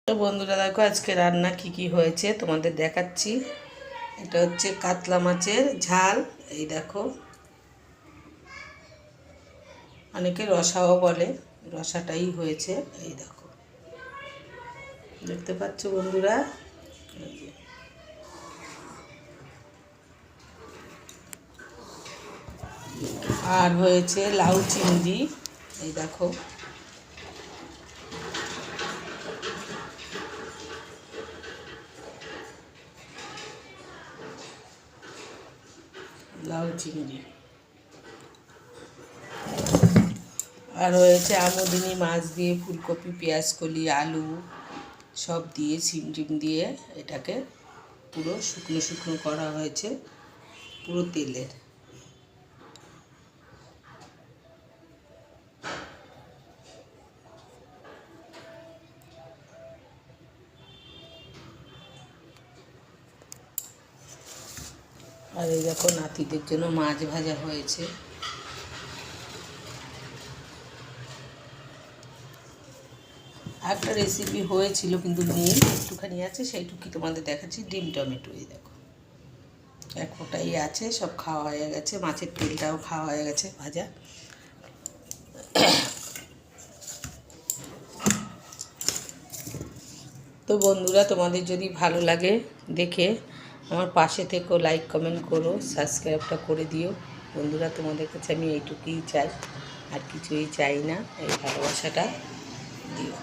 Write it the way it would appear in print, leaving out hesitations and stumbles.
তো বন্ধুরা দেখো আজকে রান্না কি হয়েছে তোমাদের দেখাচ্ছি। এটা হচ্ছে কাতলা মাছের ঝাল। এই দেখো, অনেকে রসাও বলে, রসাটাই হয়েছে। এই দেখো, দেখতে পাচ্ছ বন্ধুরা। এই যে, আর হয়েছে লাউ চিংড়ি। এই দেখো, লাউ চিংড়ি। আর হয়েছে আমুদিনী মাছ দিয়ে ফুলকপি, পেঁয়াজকলি, আলু সব দিয়ে, সিম টিম দিয়ে এটাকে পুরো শুকনো শুকনো করা হয়েছে, পুরো তেলের। আর এই দেখো নাতিদের জন্য মাছ ভাজা হয়েছে। একটা রেসিপি হয়েছিল কিন্তু নেই, একটুখানি আছে, সেইটুকুই তোমাদের দেখাচ্ছি। ডিম টমেটো, এই দেখো এক ফোঁটাই আছে, সব খাওয়া হয়ে গেছে। মাছের তেলটাও খাওয়া হয়ে গেছে ভাজা। তো বন্ধুরা, তোমাদের যদি ভালো লাগে দেখে আমার পাশে থেকেও লাইক কমেন্ট করো, সাবস্ক্রাইবটা করে দিও বন্ধুরা। তোমাদের কাছে আমি এইটুকুই চাই, আর কিছুই চাই না, এই ভালোবাসাটা দিও।